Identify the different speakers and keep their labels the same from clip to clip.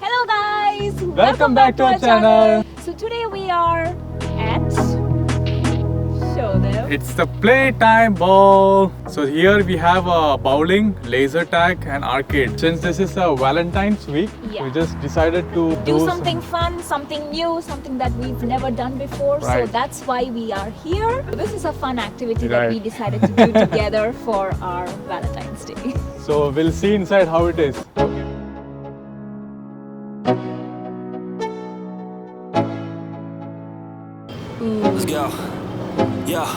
Speaker 1: Hello guys!
Speaker 2: Welcome back to our channel.
Speaker 1: So today we are at... Show them.
Speaker 2: It's the PlayTime Bowl. So here we have a bowling, laser tag and arcade. Since this is a Valentine's week, we just decided to
Speaker 1: do something fun, something new, something that we've never done before.
Speaker 2: Right.
Speaker 1: So that's why we are here. This is a fun activity that we decided to do together for our Valentine's Day.
Speaker 2: So we'll see inside how it is.
Speaker 3: Let's go. Yeah,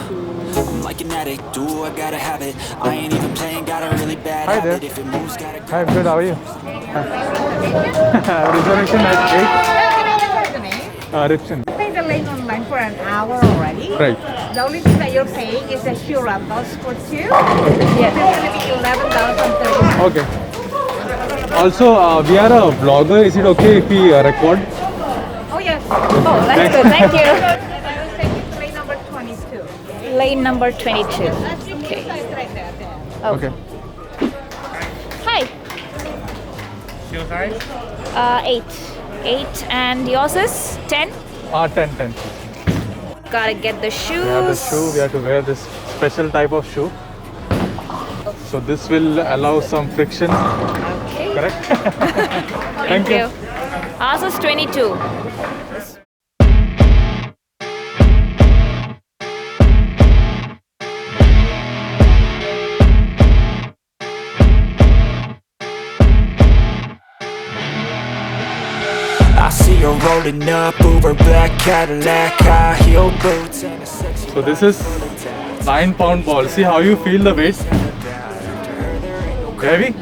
Speaker 3: I'm like an addict. Do I gotta have it? I ain't even playing. Got a really bad habit. If it moves, gotta go.
Speaker 2: Hi, I'm good. How are you? Reservation at 8. Reception.
Speaker 4: Pay the lane online for an hour already.
Speaker 2: Right.
Speaker 4: The only thing that you're paying is the shoe rentals for two.
Speaker 2: Okay.
Speaker 4: It's going to be $11,030.
Speaker 2: Okay. Also, we are a vlogger. Is it okay if we record?
Speaker 4: Oh yes.
Speaker 1: Oh, that's good. Thank you.
Speaker 4: I will take you to lane number 22.
Speaker 1: Lane number 22. Okay.
Speaker 4: It's right there.
Speaker 2: Okay.
Speaker 1: Hi.
Speaker 2: Shoe size?
Speaker 1: 8. 8 and yours is 10?
Speaker 2: 10.
Speaker 1: Gotta get the shoes.
Speaker 2: We have the shoe. We have to wear this special type of shoe. So this will allow some friction.
Speaker 1: Okay.
Speaker 2: Correct?
Speaker 1: Thank you. Ours is 22.
Speaker 3: I see her rolling up, Uber black Cadillac, high heel boots, and a sexy.
Speaker 2: So this is 9-pound ball. See how you feel the weight? Heavy?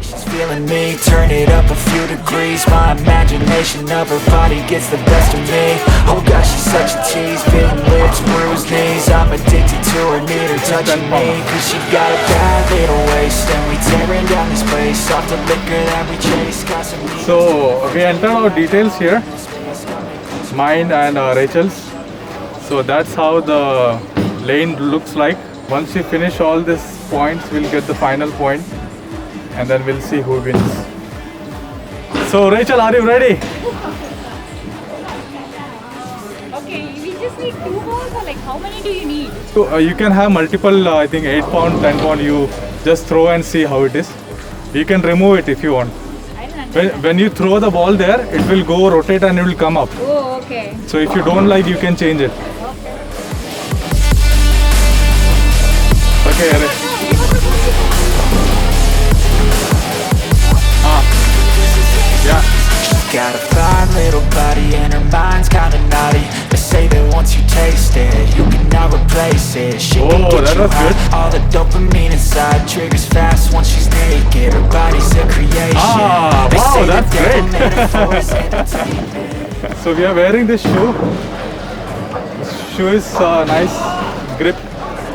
Speaker 3: She's feeling me, turn it up a few degrees. My imagination of her body gets the best of me. Oh gosh, she's such a tease, bitten lips, bruised knees. I'm addicted to her, need her touching me. Cause she got a bad little waist, and we tearing down this place. Off the liquor that we chase, got some.
Speaker 2: So we entered our details here. Mine and Rachel's. So that's how the lane looks like. Once we finish all these points, we'll get the final point. And then we'll see who wins. So Rachel, are you ready?
Speaker 1: Okay, we just need 2 balls or like how many do you need?
Speaker 2: So you can have multiple, I think 8-pound, 10-pound. You just throw and see how it is. You can remove it if you want.
Speaker 1: I don't understand.
Speaker 2: When you throw the ball there, it will go rotate and it will come up.
Speaker 1: Oh, okay.
Speaker 2: So if you don't like, you can change it. Okay, yeah.
Speaker 3: Got a fine little body and her mind's kinda naughty. They say that once you taste it, you cannot replace it. She can
Speaker 2: Oh,
Speaker 3: get
Speaker 2: that
Speaker 3: you
Speaker 2: was good.
Speaker 3: high. All the dopamine inside triggers fast once she's naked. Her body's a creation.
Speaker 2: Ah,
Speaker 3: They
Speaker 2: wow,
Speaker 3: say
Speaker 2: that's
Speaker 3: the devil
Speaker 2: great.
Speaker 3: made her for his entertainment.
Speaker 2: So we are wearing this shoe. This shoe is nice grip,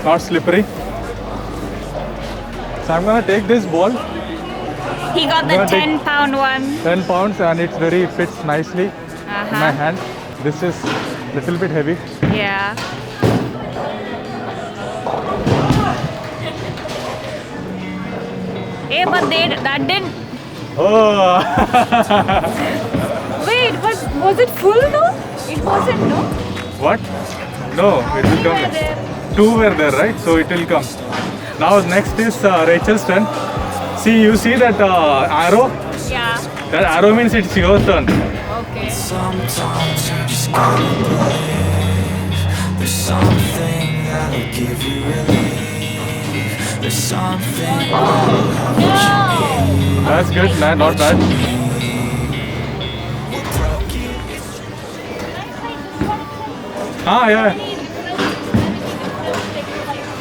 Speaker 2: not slippery. So I'm gonna take this ball,
Speaker 1: He got the
Speaker 2: Gonna take-
Speaker 1: 10-pound one.
Speaker 2: 10 pounds, and it's very fits nicely in my hand. This is little bit heavy.
Speaker 1: Yeah. Hey, but that didn't.
Speaker 2: Oh,
Speaker 1: Wait, but was it full though? It wasn't, no?
Speaker 2: what? No, it will come. Two were there, right? So it will come. Now next is Rachel's turn. See, you see that arrow?
Speaker 1: Yeah.
Speaker 2: That arrow means it's your turn.
Speaker 1: Okay.
Speaker 3: Sometimes you just gotta believe there's something that'll give you relief. There's something that'll help you need.
Speaker 2: That's good, man. Not bad. Yeah.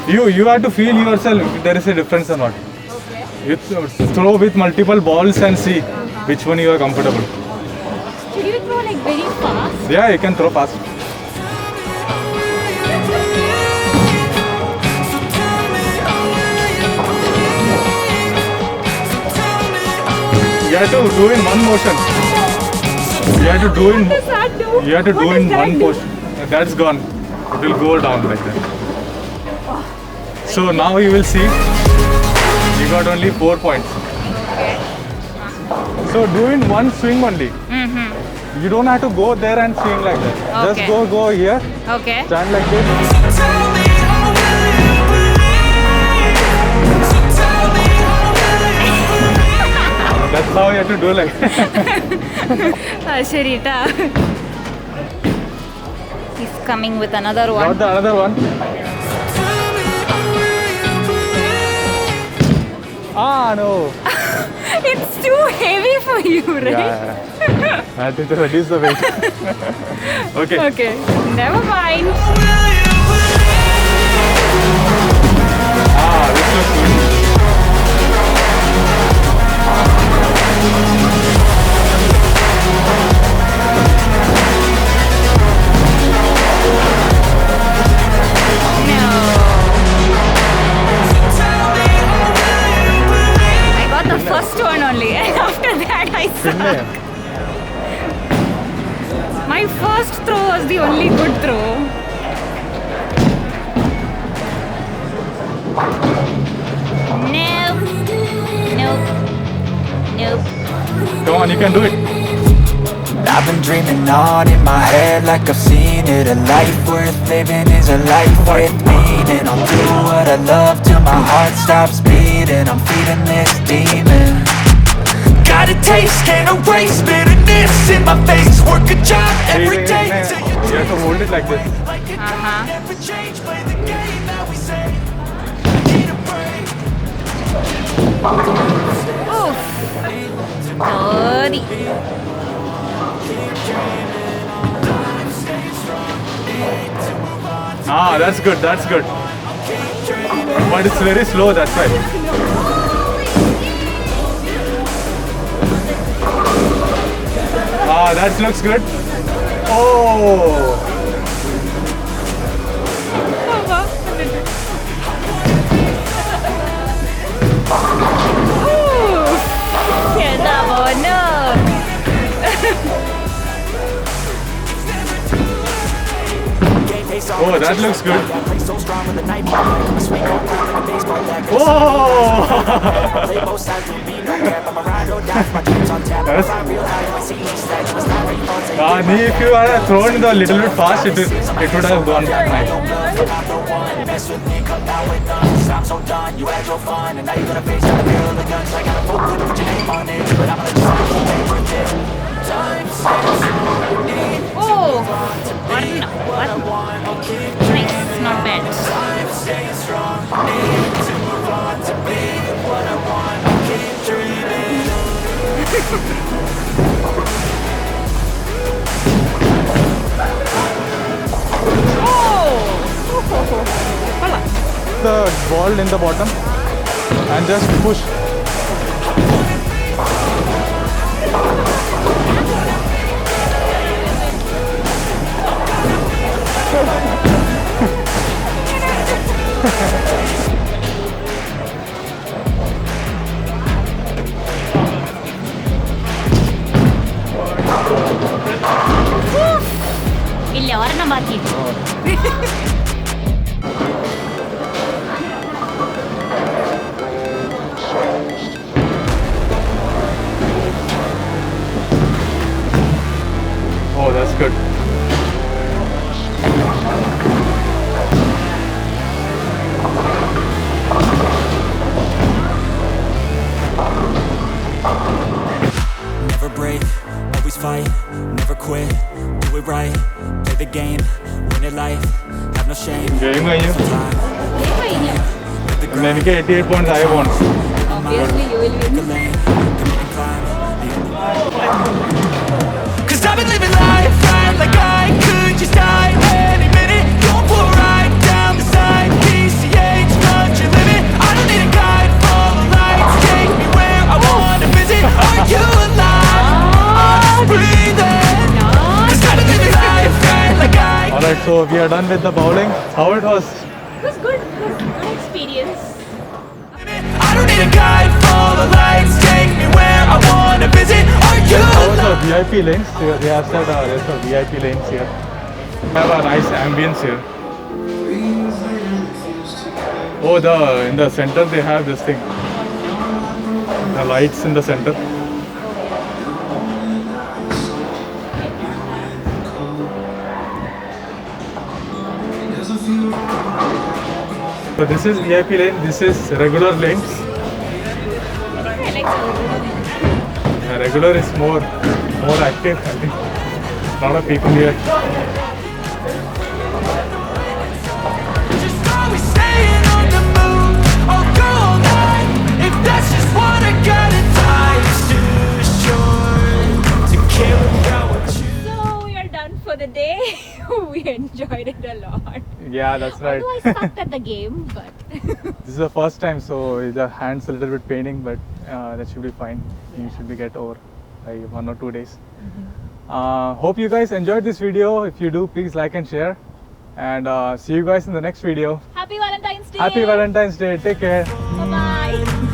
Speaker 2: You have to feel yourself if there is a difference or not. You throw with multiple balls and see which one you are comfortable.
Speaker 1: Should you throw like very fast?
Speaker 2: Yeah, you can throw fast. You have to do in one motion. You have to do in.
Speaker 1: What does that do?
Speaker 2: You have to
Speaker 1: What
Speaker 2: do
Speaker 1: does
Speaker 2: in
Speaker 1: that
Speaker 2: one
Speaker 1: do?
Speaker 2: motion. That's gone. It will go down like that. So now you will see. You got only 4 points.
Speaker 1: Okay.
Speaker 2: So do in one swing only.
Speaker 5: Mm-hmm.
Speaker 2: You don't have to go there and swing like that.
Speaker 5: Okay.
Speaker 2: Just go here,
Speaker 5: Okay.
Speaker 2: stand like this.
Speaker 3: Tell me how will you believe? So tell me how will you believe?
Speaker 2: That's how you have to do like
Speaker 5: Sharita. He's coming with another one.
Speaker 2: Got the another one.
Speaker 3: Tell me how will you believe?
Speaker 2: Ah, no.
Speaker 5: It's too heavy for you, right?
Speaker 2: Yeah. I think to reduce the weight. Okay.
Speaker 5: Okay. Never mind.
Speaker 3: Will you believe?
Speaker 2: Ah, this looks good.
Speaker 5: No.
Speaker 3: Tell me how will you believe?
Speaker 5: I got the first one only, and after that I
Speaker 2: Pinne.
Speaker 5: suck. My first throw was the only good throw. Nope. Nope. Nope.
Speaker 2: Come on, you can do it.
Speaker 3: I've been dreaming on in my head like I've seen it. A life worth living is a life worth meaning. I'll do what I love till my heart stops beating. I'm feeding this demon. Got a taste, can't erase bitterness in my face. Work a job every day till you
Speaker 2: You have to hold it like this.
Speaker 3: like it
Speaker 5: Uh-huh.
Speaker 3: never change. Play the game that we say. Need a break.
Speaker 5: Oof. Dirty.
Speaker 2: Ah, that's good, that's good. But it's very slow, that's why. Ah, that looks good. Oh!
Speaker 5: Get that one, no.
Speaker 2: Oh, that looks good. If you had thrown it a little bit fast, it would have gone nice.
Speaker 3: I'm so done, you had your fun, and now you're gonna face all the girl the guns. I got a book, put your name on it, but I'm gonna just keep it. Time says you need
Speaker 5: Oh, what? Nice, not bad.
Speaker 3: time, stay strong. Need to move on to be what I want. Keep dreaming.
Speaker 2: The ball in the bottom and just push.
Speaker 5: ಇಲ್ಲಿ ಅವರನ್ನ ಬಾಕಿ
Speaker 2: Oh, that's good.
Speaker 3: Never break, always fight, never quit, do it right, play the game, win it life, have no shame.
Speaker 2: Game കഴിഞ്ഞു.
Speaker 3: Time,
Speaker 2: എനിക്ക് 88 points I won.
Speaker 1: Obviously, you will win.
Speaker 3: the lane, commit and climb. Cause I've been living life right like I could just die any minute. Don't pull right down the side, PCH, not your limit. I don't need a guide, follow lights, take me where I wanna visit. Are you alive? I'm breathing. Cause I've been living life right like I
Speaker 2: Alright, so we are done with the bowling. How it was?
Speaker 1: It was good. It was a good experience.
Speaker 3: I don't need a guide, follow lights, take me where I wanna visit. Are you alive?
Speaker 2: Also, VIP lanes. They have said there's a VIP lanes here. We have a nice ambience here. Oh, in the center they have this thing. The lights in the center. So this is VIP lane, this is regular lanes.
Speaker 1: I like the
Speaker 2: Yeah, regular is more active, I think. Lot of people here.
Speaker 3: Just always staying on the move. I'll go all night if that's just what I gotta die. It's too short to care about what you.
Speaker 1: So we are done for the day. We enjoyed it a lot.
Speaker 2: Yeah, that's right.
Speaker 1: Although I sucked at the game, but
Speaker 2: This is the first time, so the hand's a little bit paining, but that should be fine. You should be get over by 1 or 2 days. Hope you guys enjoyed this video. If you do, please like and share. And see you guys in the next video.
Speaker 1: happy Valentine's Day.
Speaker 2: Happy Valentine's Day. Take care.
Speaker 1: Bye bye.